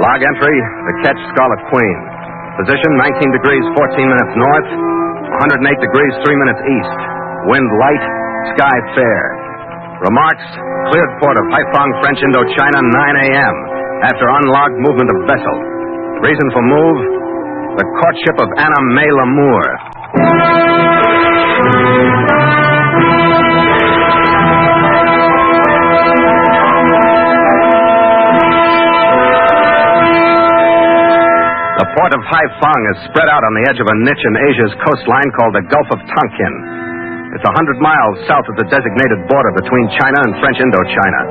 Log entry, the ketch Scarlet Queen. Position 19 degrees 14 minutes north, 108 degrees 3 minutes east. Wind light, sky fair. Remarks, cleared port of Haiphong, French Indochina, 9 a.m. after unlocked movement of vessel. Reason for move, the courtship of Anna May Lamour. The port of Haiphong is spread out on the edge of a niche in Asia's coastline called the Gulf of Tonkin. It's 100 miles south of the designated border between China and French Indochina.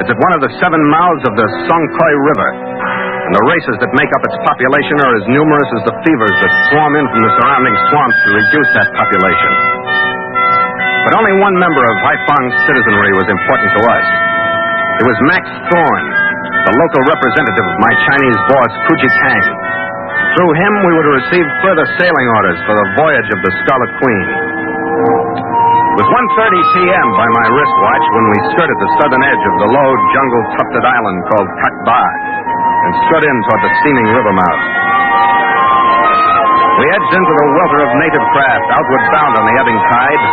It's at one of the 7 mouths of the Songkhoi River, and the races that make up its population are as numerous as the fevers that swarm in from the surrounding swamps to reduce that population. But only one member of Haiphong's citizenry was important to us. It was Max Thorne, the local representative of my Chinese boss, Kuji Tang. Through him, we were to receive further sailing orders for the voyage of the Scarlet Queen. It was 1:30 p.m. by my wristwatch when we skirted the southern edge of the low, jungle-tufted island called Kakba and stood in toward the steaming river mouth. We edged into the welter of native craft, outward bound on the ebbing tide.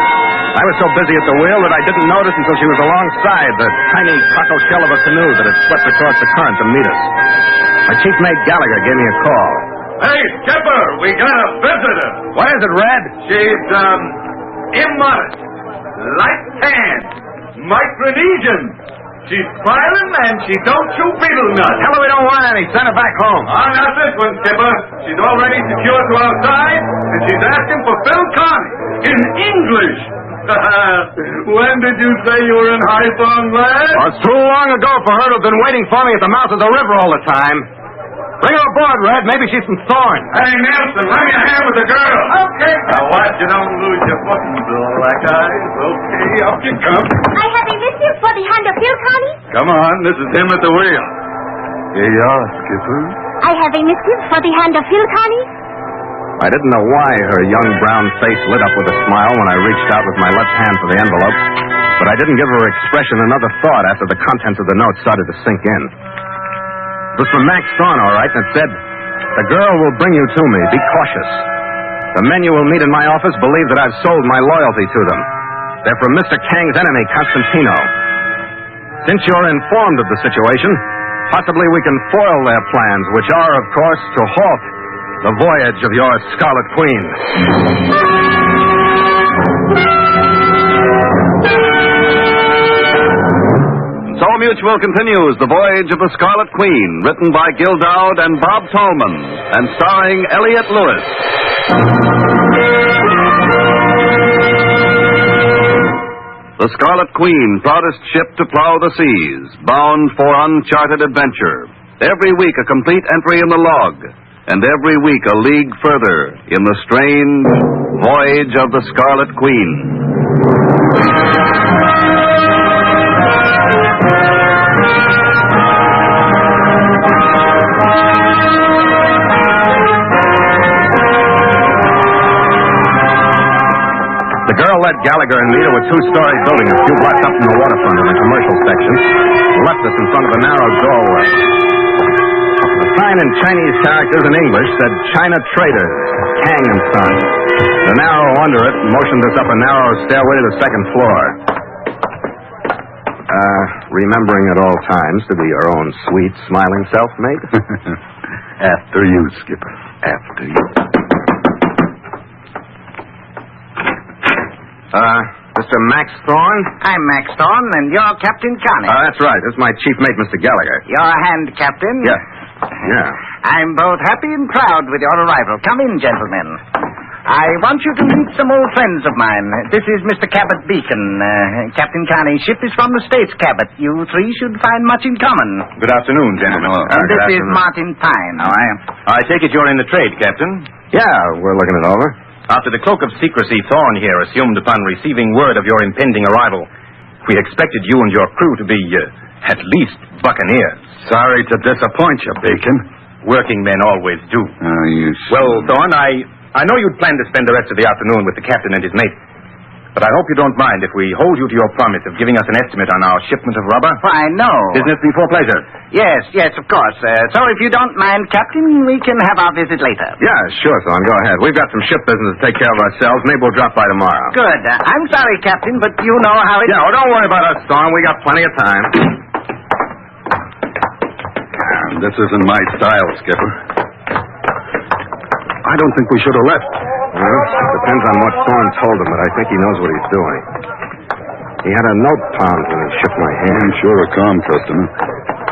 I was so busy at the wheel that I didn't notice until she was alongside the tiny cockle shell of a canoe that had swept across the current to meet us. My chief mate Gallagher gave me a call. Hey, skipper, we got a visitor. What is it, Red? She's, immodest, light-tan, Micronesian. She's smiling and she don't chew beetle nuts. Tell her we don't want any. Send her back home. Not this one, skipper. She's already secured to our side, and she's asking for Phil Connie in English. When did you say you were in Haiphong, lad? Well, it's too long ago for her to have been waiting for me at the mouth of the river all the time. Bring her aboard, Red. Maybe she's from Thorne. Hey, Nelson, lend me a hand with the girl. Okay. Now, watch you don't lose your footing, Bill, black eyes. Okay, up you come. I have a missive for the hand of Phil Connie. Come on, this is him at the wheel. Here you are, skipper. I have a missive for the hand of Phil Connie. I didn't know why her young brown face lit up with a smile when I reached out with my left hand for the envelope, but I didn't give her expression another thought after the contents of the note started to sink in. It was from Max Thorne, all right, and it said, "The girl will bring you to me. Be cautious. The men you will meet in my office believe that I've sold my loyalty to them. They're from Mr. Kang's enemy, Constantino. Since you're informed of the situation, possibly we can foil their plans, which are, of course, to halt the voyage of your Scarlet Queen." So Mutual continues The Voyage of the Scarlet Queen, written by Gil Dowd and Bob Tolman, and starring Elliott Lewis. The Scarlet Queen, proudest ship to plow the seas, bound for uncharted adventure. Every week a complete entry in the log, and every week a league further in the strange voyage of the Scarlet Queen. The girl led Gallagher and me to a 2-story building a few blocks up from the waterfront in the commercial section, left us in front of a narrow doorway. The sign in Chinese characters and English said China Traders, Kang and Son. The arrow under it motioned us up a narrow stairway to the second floor. Remembering at all times to be your own sweet, smiling self, mate? After you, skipper. After you. Mr. Max Thorne? I'm Max Thorne, and you're Captain Connie. That's right. This is my chief mate, Mr. Gallagher. Your hand, Captain? Yes. Yeah. I'm both happy and proud with your arrival. Come in, gentlemen. I want you to meet some old friends of mine. This is Mr. Cabot Beacon. Captain Connie's ship is from the States, Cabot. You three should find much in common. Good afternoon, gentlemen. And this is Martin Pine. How are you? I take it you're in the trade, Captain. Yeah, we're looking it over. After the cloak of secrecy Thorne here assumed upon receiving word of your impending arrival, we expected you and your crew to be, at least, buccaneers. Sorry to disappoint you, Bacon. Working men always do. Oh, you Well, Thorne, I know you'd planned to spend the rest of the afternoon with the captain and his mate. But I hope you don't mind if we hold you to your promise of giving us an estimate on our shipment of rubber. Why, no. Business before pleasure. Yes, of course. So if you don't mind, Captain, we can have our visit later. Yeah, sure, Thorne. Go ahead. We've got some ship business to take care of ourselves. Maybe we'll drop by tomorrow. Good. I'm sorry, Captain, but you know how it... Yeah, well, don't worry about us, Thorne. We got plenty of time. This isn't my style, Skipper. I don't think we should have left. Well, it depends on what Thorne told him, but I think he knows what he's doing. He had a note palmed when he shook my hand. I'm sure a calm customer.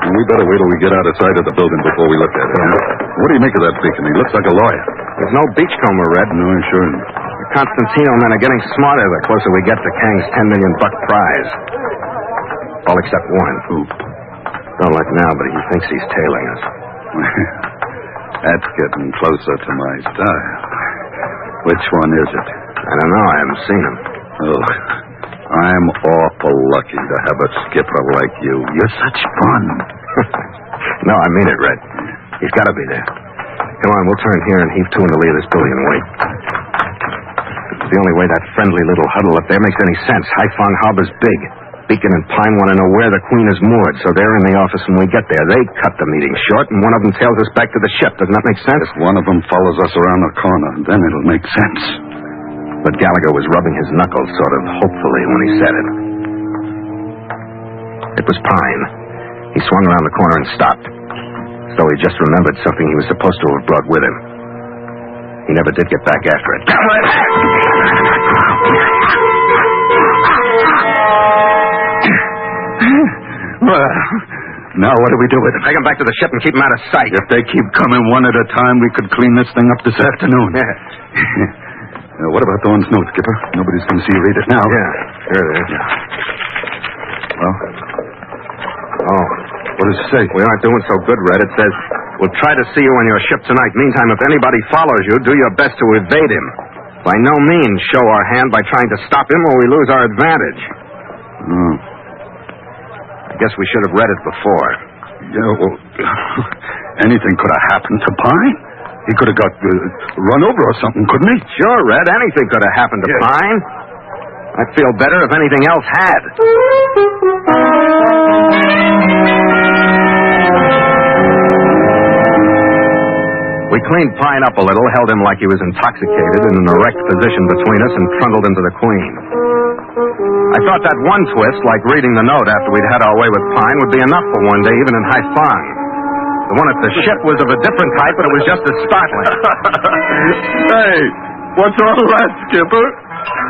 And we better wait till we get out of sight of the building before we look at it. Yeah. What do you make of that Beacon? He looks like a lawyer. There's no beachcomber, Red. No, sure. The Constantino men are getting smarter the closer we get to Kang's $10 million prize. All except one. Who? Don't look now, but he thinks he's tailing us. That's getting closer to my style. Which one is it? I don't know. I haven't seen him. Oh, I'm awful lucky to have a skipper like you. You're such fun. No, I mean it, Red. He's got to be there. Come on, we'll turn here and heave to in the lee of this building and wait. It's the only way that friendly little huddle up there makes any sense. Haiphong Harbor's big. Beacon and Pine want to know where the Queen is moored, so they're in the office when we get there. They cut the meeting short, and one of them tails us back to the ship. Doesn't that make sense? If one of them follows us around the corner, then it'll make sense. But Gallagher was rubbing his knuckles sort of hopefully when he said it. It was Pine. He swung around the corner and stopped. So he just remembered something he was supposed to have brought with him. He never did get back after it. Well, now what do we do with him? Take him back to the ship and keep him out of sight. If they keep coming one at a time, we could clean this thing up this afternoon. Yeah. What about Thorne's note, Skipper? Nobody's going to see you read it now. Yeah, here it is. Yeah. Well? Oh. What does it say? We aren't doing so good, Red. It says, we'll try to see you on your ship tonight. Meantime, if anybody follows you, do your best to evade him. By no means show our hand by trying to stop him or we lose our advantage. Oh. I guess we should have read it before. Yeah, well, anything could have happened to Pine. He could have got run over or something, couldn't he? Sure, Red. Anything could have happened to Pine. I'd feel better if anything else had. We cleaned Pine up a little, held him like he was intoxicated in an erect position between us, and trundled him to the Queen. I thought that one twist, like reading the note after we'd had our way with Pine, would be enough for one day, even in Haiphong. The one at the ship was of a different type, but it was just as startling. Hey, what's all that, Skipper?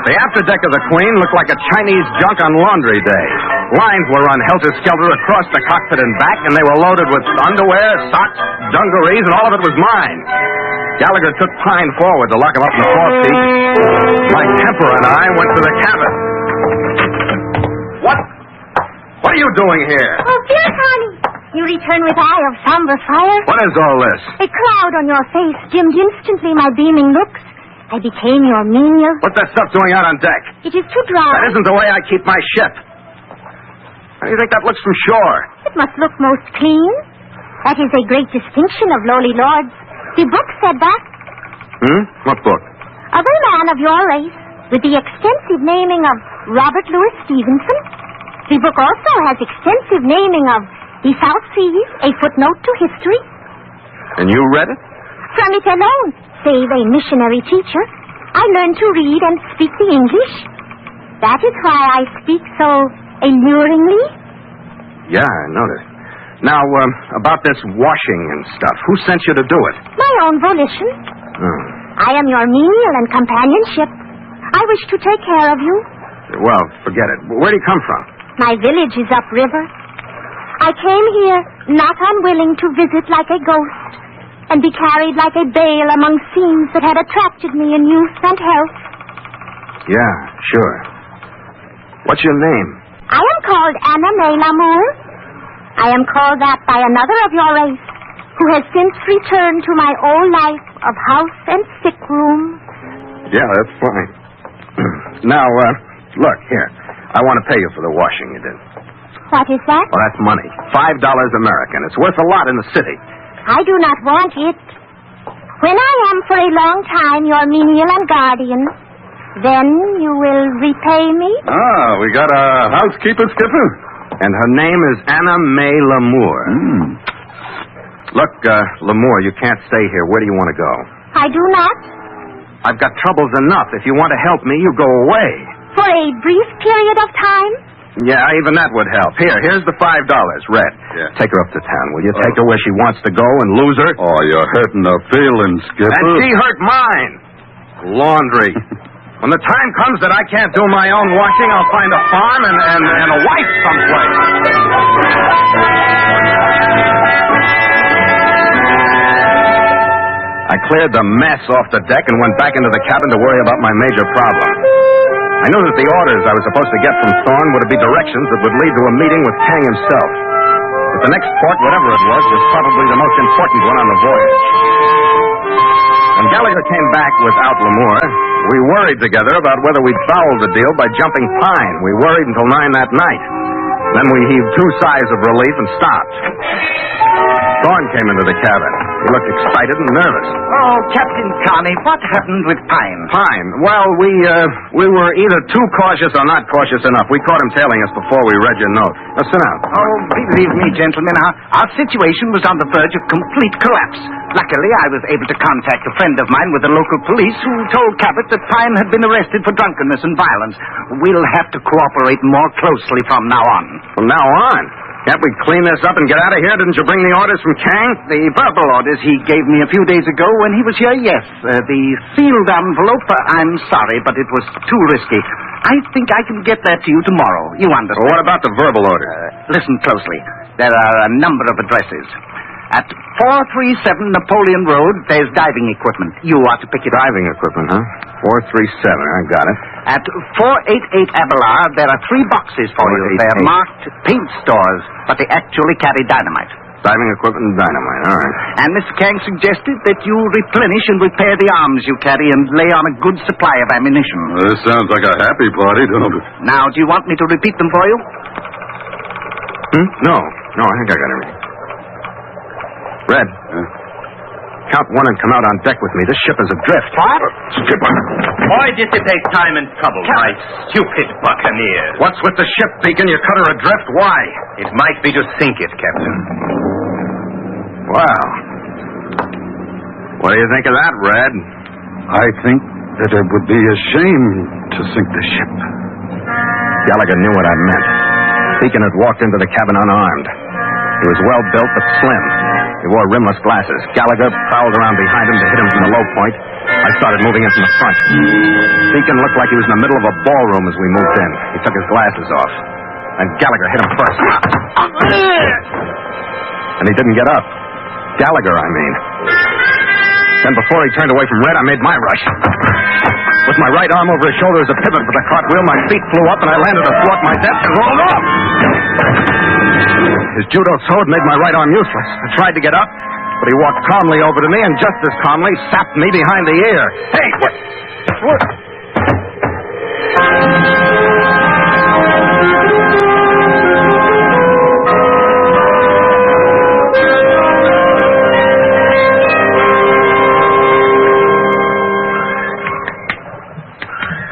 The afterdeck of the Queen looked like a Chinese junk on laundry day. Lines were run helter-skelter across the cockpit and back, and they were loaded with underwear, socks, dungarees, and all of it was mine. Gallagher took Pine forward to lock him up in the forepeak. My temper and I went to the cabin. What are you doing here? Oh, dear Connie. You return with eye of somber fire. What is all this? A cloud on your face dimmed instantly my beaming looks. I became your menial. What's that stuff doing out on deck? It is too dry. That isn't the way I keep my ship. How do you think that looks from shore? It must look most clean. That is a great distinction of lowly lords. The book said that. What book? Of a man of your race, with the extensive naming of Robert Louis Stevenson. The book also has extensive naming of the South Seas, a footnote to history. And you read it? From it alone, save a missionary teacher, I learned to read and speak the English. That is why I speak so alluringly. Yeah, I noticed. Now, about this washing and stuff, who sent you to do it? My own volition. I am your menial and companionship. I wish to take care of you. Well, forget it. Where'd he come from? My village is upriver. I came here not unwilling to visit like a ghost and be carried like a bale among scenes that had attracted me in youth and health. Yeah, sure. What's your name? I am called Anna May Lamour. I am called that by another of your race, who has since returned to my old life of house and sick room. Yeah, that's fine. Now, look, here. I want to pay you for the washing you did. What is that? Well, that's money. $5 American. It's worth a lot in the city. I do not want it. When I am for a long time your menial and guardian, Then you will repay me? Ah, we got a housekeeper, Skipper. And her name is Anna May Lamour. Look, Lamour, you can't stay here. Where do you want to go? I do not. I've got troubles enough. If you want to help me, you go away. For a brief period of time? Yeah, even that would help. Here's the $5, Red. Yeah. Take her up to town, will you? Take her where she wants to go and lose her. Oh, you're hurting her feelings, Skipper. And she hurt mine. Laundry. When the time comes that I can't do my own washing, I'll find a farm and a wife someplace. I cleared the mess off the deck and went back into the cabin to worry about my major problem. I knew that the orders I was supposed to get from Thorne were to be directions that would lead to a meeting with Kang himself. But the next port, whatever it was probably the most important one on the voyage. When Gallagher came back without Lamour, we worried together about whether we'd foul the deal by jumping Pine. We worried until 9 that night. Then we heaved 2 sighs of relief and stopped. Thorne came into the cabin. He looked excited and nervous. Oh, Captain Carney, what happened with Pine? Pine? Well, we were either too cautious or not cautious enough. We caught him tailing us before we read your note. Now, sit down. Oh, believe me, gentlemen, our situation was on the verge of complete collapse. Luckily, I was able to contact a friend of mine with the local police who told Cabot that Pine had been arrested for drunkenness and violence. We'll have to cooperate more closely from now on. From now on? Can't we clean this up and get out of here? Didn't you bring the orders from Kang? The verbal orders he gave me a few days ago when he was here, yes. The sealed envelope, I'm sorry, but it was too risky. I think I can get that to you tomorrow. You understand? Well, what about the verbal order? Listen closely. There are a number of addresses. At 437 Napoleon Road, there's diving equipment. You ought to pick it up. Diving equipment, huh? 437, I got it. At 488 Abelard, there are 3 boxes for you. They're marked paint stores, but they actually carry dynamite. Diving equipment and dynamite, all right. And Mr. Kang suggested that you replenish and repair the arms you carry and lay on a good supply of ammunition. This sounds like a happy party, don't it? Now, do you want me to repeat them for you? No, I think I got everything. Red, count 1 and come out on deck with me. This ship is adrift. What? Skipper. Why dissipate time and trouble, my stupid buccaneers? What's with the ship, Beacon? You cut her adrift. Why? It might be to sink it, Captain. Wow. What do you think of that, Red? I think that it would be a shame to sink the ship. Gallagher knew what I meant. Beacon had walked into the cabin unarmed. He was well-built but slim. He wore rimless glasses. Gallagher prowled around behind him to hit him from the low point. I started moving in from the front. Beacon looked like he was in the middle of a ballroom as we moved in. He took his glasses off. And Gallagher hit him first. And he didn't get up. Gallagher, I mean. Then before he turned away from Red, I made my rush. With my right arm over his shoulder as a pivot for the cartwheel, my feet flew up and I landed athwart my desk and rolled off. His judo sword made my right arm useless. I tried to get up, but he walked calmly over to me and just as calmly sapped me behind the ear. Hey, what?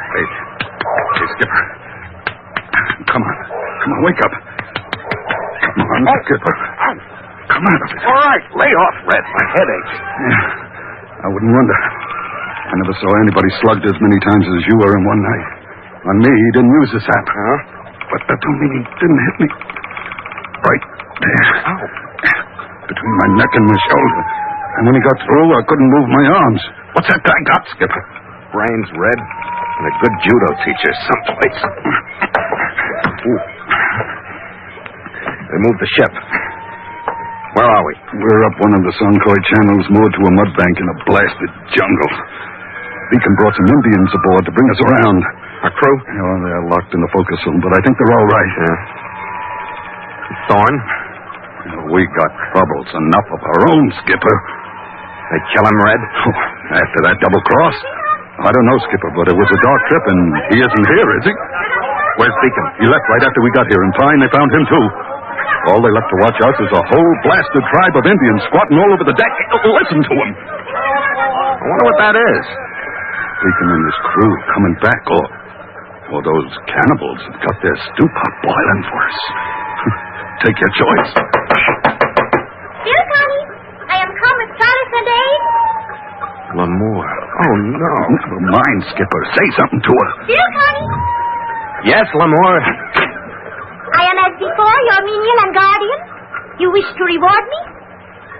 Hey, Skipper. Come on, wake up. Come on, Skipper. Come on. All right, lay off, Red. My head aches. Yeah, I wouldn't wonder. I never saw anybody slugged as many times as you were in one night. On me, he didn't use the sap. Huh? But that don't mean he didn't hit me. Right there. Oh. Between my neck and my shoulder. And when he got through, I couldn't move my arms. What's that guy got, Skipper? Brains, Red. And a good judo teacher someplace. Ooh. They moved the ship. Where are we? We're up one of the Sonkoy channels, moored to a mud bank in a blasted jungle. Beacon brought some Indians aboard to bring us around. Our crew? Oh, they're locked in the focus room, but I think they're all right. Yeah. Thorne? We got troubles enough of our own, Skipper. They kill him, Red? Oh, after that double cross? I don't know, Skipper, but it was a dark trip, and he isn't here, is he? Where's Beacon? He left right after we got here, and Pine, they found him, too. All they left to watch us is a whole blasted tribe of Indians squatting all over the deck. Listen to them. I wonder what that is. Beacon and his crew coming back, or those cannibals have got their stew pot boiling for us. Take your choice. Here, Connie. I am come with Scarlet and aid. Lamore. Oh, no. Never mind, Skipper. Say something to her. Here, Connie. Yes, Lamore. I am as before your menial and guardian. You wish to reward me?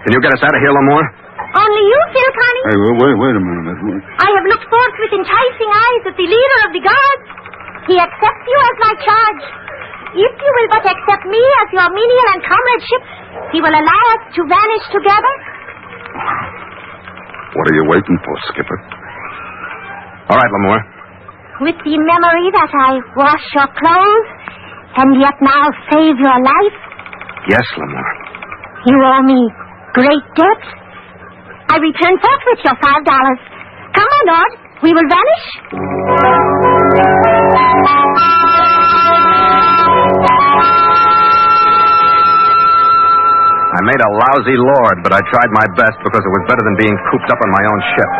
Can you get us out of here, Lamore? Only you, Phil Connie. Hey, wait a minute. I have looked forth with enticing eyes at the leader of the guards. He accepts you as my charge. If you will but accept me as your menial and comradeship, he will allow us to vanish together. What are you waiting for, Skipper? All right, Lamore. With the memory that I wash your clothes and yet now save your life, Yes, Lamore. you owe me great debt. I return forthwith your $5. Come, my lord, we will vanish. I made a lousy lord, but I tried my best because it was better than being cooped up on my own ship.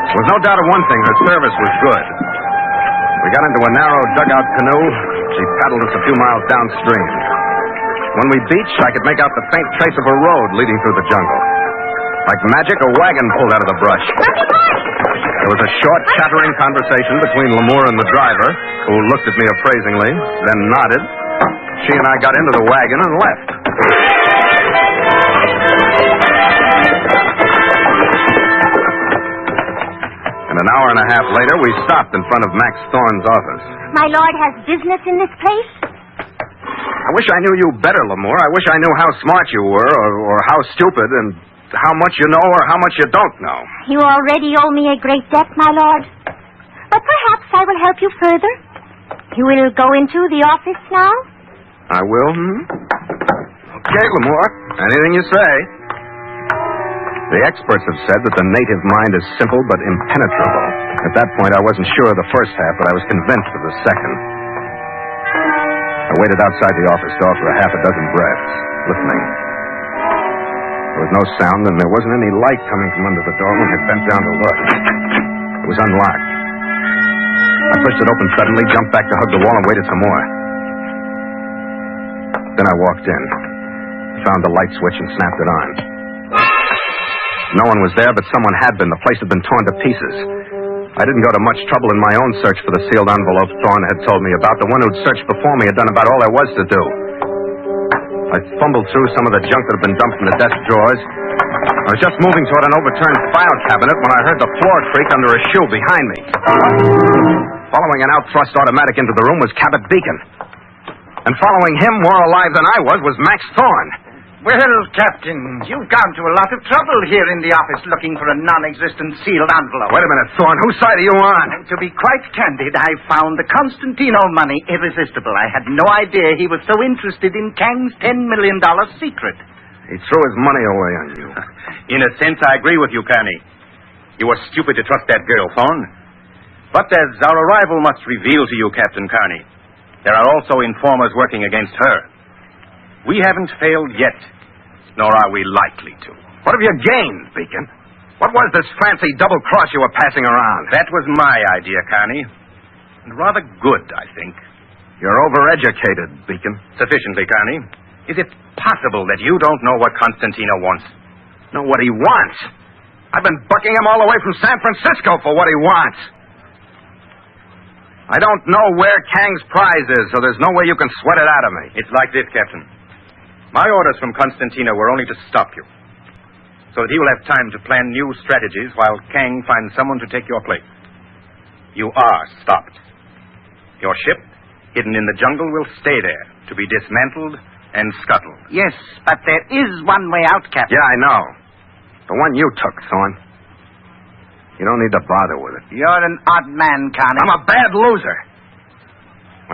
There was no doubt of one thing, her service was good. We got into a narrow dugout canoe. She paddled us a few miles downstream. When we beached, I could make out the faint trace of a road leading through the jungle. Like magic, a wagon pulled out of the brush. There was a short, chattering conversation between Lamore and the driver, who looked at me appraisingly, then nodded. She and I got into the wagon and left. And an hour and a half later, we stopped in front of Max Thorne's office. My lord has business in this place? I wish I knew you better, Lamore. I wish I knew how smart you were, or how stupid, and how much you know or how much you don't know. You already owe me a great debt, my lord. But perhaps I will help you further. You will go into the office now? I will, Okay, Lamore. Anything you say. The experts have said that the native mind is simple but impenetrable. At that point, I wasn't sure of the first half, but I was convinced of the second. I waited outside the office door for a half a dozen breaths, listening. There was no sound, and there wasn't any light coming from under the door when I bent down to look. It was unlocked. I pushed it open suddenly, jumped back to hug the wall, and waited some more. Then I walked in, found the light switch, and snapped it on. No one was there, but someone had been. The place had been torn to pieces. I didn't go to much trouble in my own search for the sealed envelope Thorne had told me about. The one who'd searched before me had done about all there was to do. I fumbled through some of the junk that had been dumped in the desk drawers. I was just moving toward an overturned file cabinet when I heard the floor creak under a shoe behind me. Following an out-thrust automatic into the room was Cabot Beacon. And following him, more alive than I was Max Thorne. Well, Captain, you've gone to a lot of trouble here in the office looking for a non-existent sealed envelope. Wait a minute, Thorne. Whose side are you on? To be quite candid, I found the Constantino money irresistible. I had no idea he was so interested in Kang's $10 million secret. He threw his money away on you. In a sense, I agree with you, Connie. You were stupid to trust that girl, Thorne. But as our arrival must reveal to you, Captain Carney, there are also informers working against her. We haven't failed yet, nor are we likely to. What have you gained, Beacon? What was this fancy double cross you were passing around? That was my idea, Connie. And rather good, I think. You're overeducated, Beacon. Sufficiently, Connie. Is it possible that you don't know what Constantino wants? Know what he wants? I've been bucking him all the way from San Francisco for what he wants. I don't know where Kang's prize is, so there's no way you can sweat it out of me. It's like this, Captain. My orders from Constantino were only to stop you, so that he will have time to plan new strategies while Kang finds someone to take your place. You are stopped. Your ship, hidden in the jungle, will stay there to be dismantled and scuttled. Yes, but there is one way out, Captain. Yeah, I know. The one you took, Thorne. You don't need to bother with it. You're an odd man, Connie. I'm a bad loser.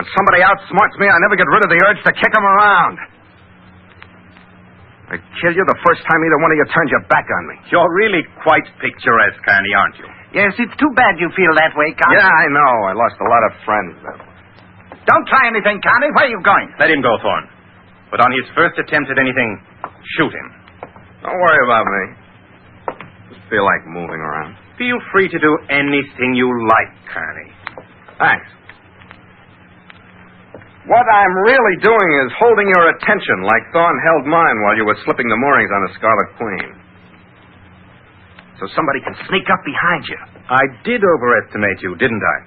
When somebody outsmarts me, I never get rid of the urge to kick them around. I'd kill you the first time either one of you turns your back on me. You're really quite picturesque, Connie, aren't you? Yes, it's too bad you feel that way, Connie. Yeah, I know. I lost a lot of friends that way. Don't try anything, Connie. Where are you going? Let him go, Thorne. But on his first attempt at anything, shoot him. Don't worry about me. Just feel like moving around. Feel free to do anything you like, Connie. Thanks. What I'm really doing is holding your attention like Thorne held mine while you were slipping the moorings on the Scarlet Queen. So somebody can sneak up behind you. I did overestimate you, didn't I?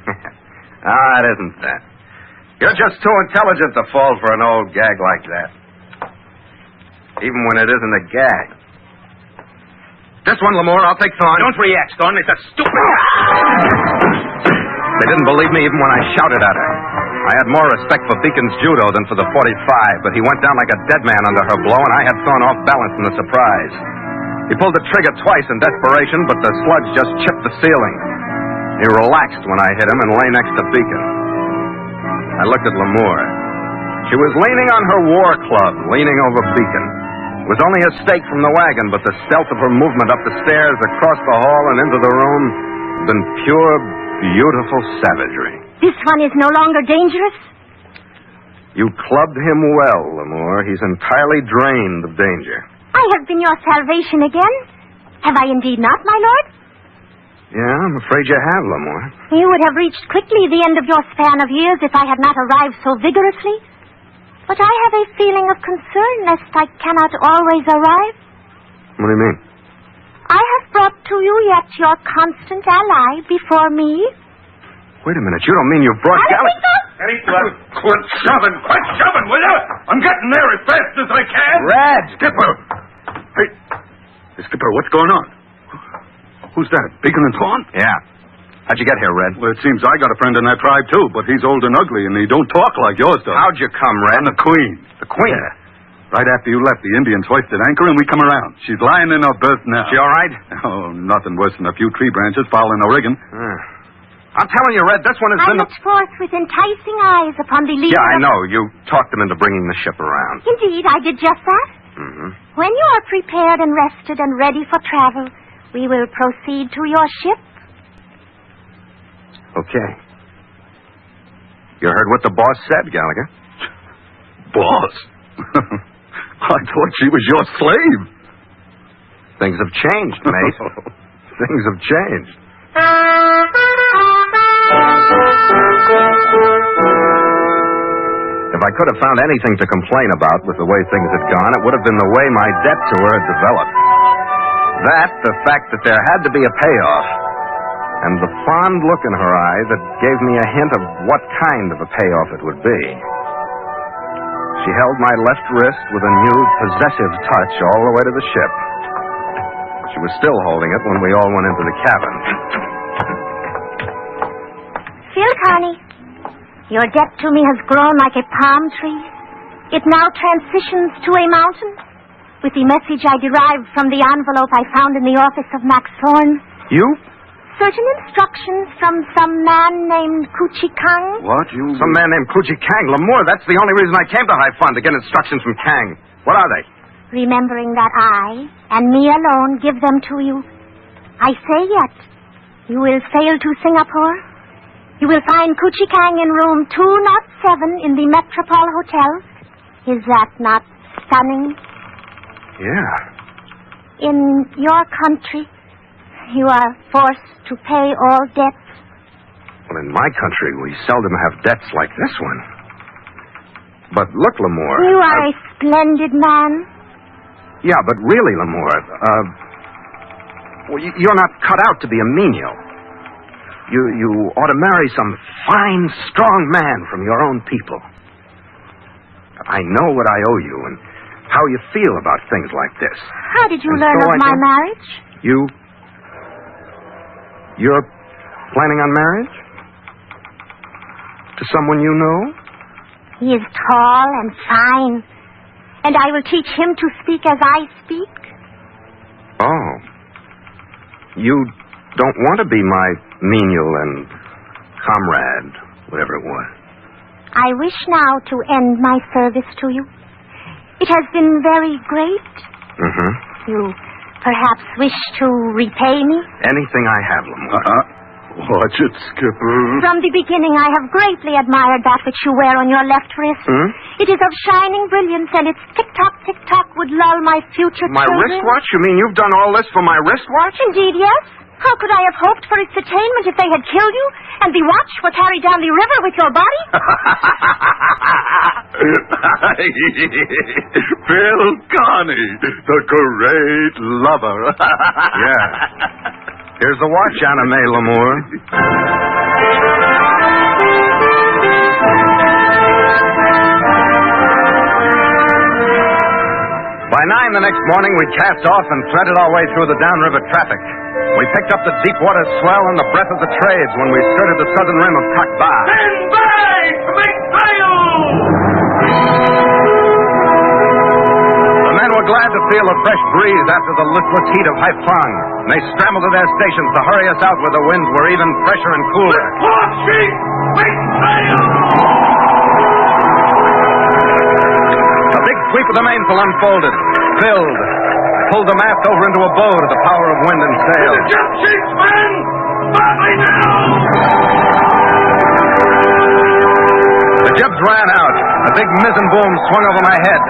It isn't that. You're just too intelligent to fall for an old gag like that. Even when it isn't a gag. This one, Lamore, I'll take Thorne. Don't react, Thorne. It's a stupid... They didn't believe me even when I shouted at her. I had more respect for Beacon's judo than for the .45, but he went down like a dead man under her blow, and I had Thorne off balance in the surprise. He pulled the trigger twice in desperation, but the sludge just chipped the ceiling. He relaxed when I hit him and lay next to Beacon. I looked at Lamore. She was leaning on her war club, leaning over Beacon. It was only a stake from the wagon, but the stealth of her movement up the stairs, across the hall, and into the room had been pure, beautiful savagery. This one is no longer dangerous? You clubbed him well, Lamore. He's entirely drained of danger. I have been your salvation again. Have I indeed not, my lord? Yeah, I'm afraid you have, Lamore. You would have reached quickly the end of your span of years if I had not arrived so vigorously. But I have a feeling of concern lest I cannot always arrive. What do you mean? I have brought to you yet your constant ally before me. Wait a minute. You don't mean you've brought Quit shoving, will you? I'm getting there as fast as I can. Red! Skipper! Hey, Skipper, what's going on? Who's that? Beacon and Thorne? Yeah. How'd you get here, Red? Well, it seems I got a friend in that tribe, too, but he's old and ugly, and he don't talk like yours does. How'd you come, Red? The Queen. The Queen? Yeah. Right after you left, the Indians hoisted anchor, and we come around. She's lying in her berth now. She all right? Oh, nothing worse than a few tree branches fouling the rigging. I'm telling you, Red, this one has I been... looked forth with enticing eyes upon the leader. Yeah, I know. You talked them into bringing the ship around. Indeed, I did just that. Mm-hmm. When you are prepared and rested and ready for travel, we will proceed to your ship. Okay. You heard what the boss said, Gallagher? Boss? I thought she was your slave. Things have changed, mate. Things have changed. If I could have found anything to complain about with the way things had gone, it would have been the way my debt to her had developed. That, the fact that there had to be a payoff, and the fond look in her eye that gave me a hint of what kind of a payoff it would be. She held my left wrist with a new, possessive touch all the way to the ship. She was still holding it when we all went into the cabin. Phil, Connie, your debt to me has grown like a palm tree. It now transitions to a mountain. With the message I derived from the envelope I found in the office of Max Thorne. You? Certain instructions from some man named Kuchi Kang. What? You... Some man named Kuchi Kang. Lamore, that's the only reason I came to High Fun, to get instructions from Kang. What are they? Remembering that I, and me alone, give them to you, I say yet, you will sail to Singapore. You will find Kuchi Kang in room 207 in the Metropole Hotel. Is that not stunning? Yeah. In your country, you are forced to pay all debts. Well, in my country, we seldom have debts like this one. But look, Lamore... You are a splendid man. Yeah, but really, Lamore, well, you're not cut out to be a menial. You ought to marry some fine, strong man from your own people. I know what I owe you and how you feel about things like this. How did you And learn so of I my can- marriage? You're planning on marriage? To someone you know? He is tall and fine, and I will teach him to speak as I speak. Oh. You don't want to be my menial and comrade, whatever it was. I wish now to end my service to you. It has been very great. Mm-hmm. You perhaps wish to repay me? Anything I have, Lamore. Watch it, Skipper. From the beginning, I have greatly admired that which you wear on your left wrist. It is of shining brilliance, and its tick-tock, tick-tock would lull my future My children. wristwatch? You mean you've done all this for my wristwatch? Indeed, yes. How could I have hoped for its attainment if they had killed you, and the watch were carried down the river with your body? Phil Connie, the great lover. Yeah. Here's the watch, Anna May Lamour. By 9 the next morning, we cast off and threaded our way through the downriver traffic. We picked up the deep water swell and the breath of the trades when we skirted the southern rim of Cock Bar. Stand by! Make sail! The men were glad to feel a fresh breeze after the listless heat of Haiphong. They scrambled to their stations to hurry us out where the winds were even fresher and cooler. Port sheet! Make sail! A big sweep of the mainsail unfolded, filled. I pulled the mast over into a bow to the power of wind and sail. The jump sheets, men! Badly now! The jibs ran out. A big mizzen boom swung over my head.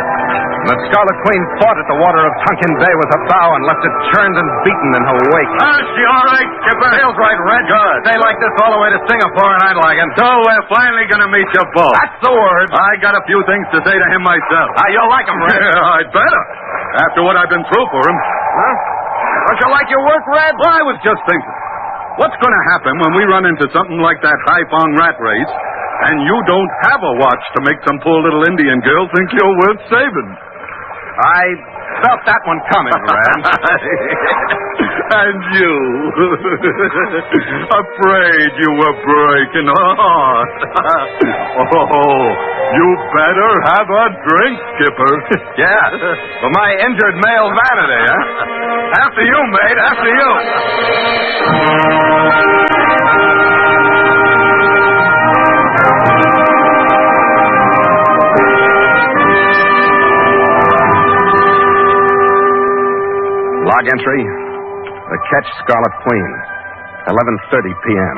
And the Scarlet Queen fought at the water of Tonkin Bay with her bow and left it churned and beaten in her wake. Is she all right, Skipper? Sail's right, Red. Good. Stay like this all the way to Singapore, and I'd like it. So we're finally going to meet your boss. That's the word. I got a few things to say to him myself. You'll like him, Red. Yeah, I'd better. After what I've been through for him. Huh? Don't you like your work, Red? Well, I was just thinking. What's going to happen when we run into something like that Haiphong rat race, and you don't have a watch to make some poor little Indian girl think you're worth saving? I felt that one coming, Red. And you. Afraid you were breaking her heart. Oh, you better have a drink, Skipper. Yeah, for my injured male vanity, huh? After you, mate, after you. Log entry, the Ketch Scarlet Queen, 11:30 p.m.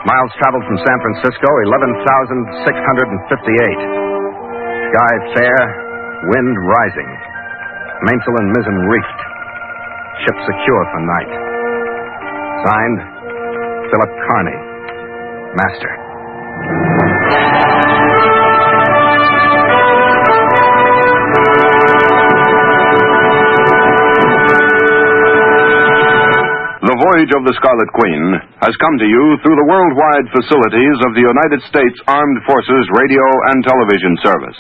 Miles traveled from San Francisco, 11,658. Sky fair, wind rising. Mainsail and mizzen reefed. Ship secure for night. Signed, Philip Carney, Master. The voyage of the Scarlet Queen has come to you through the worldwide facilities of the United States Armed Forces Radio and Television Service.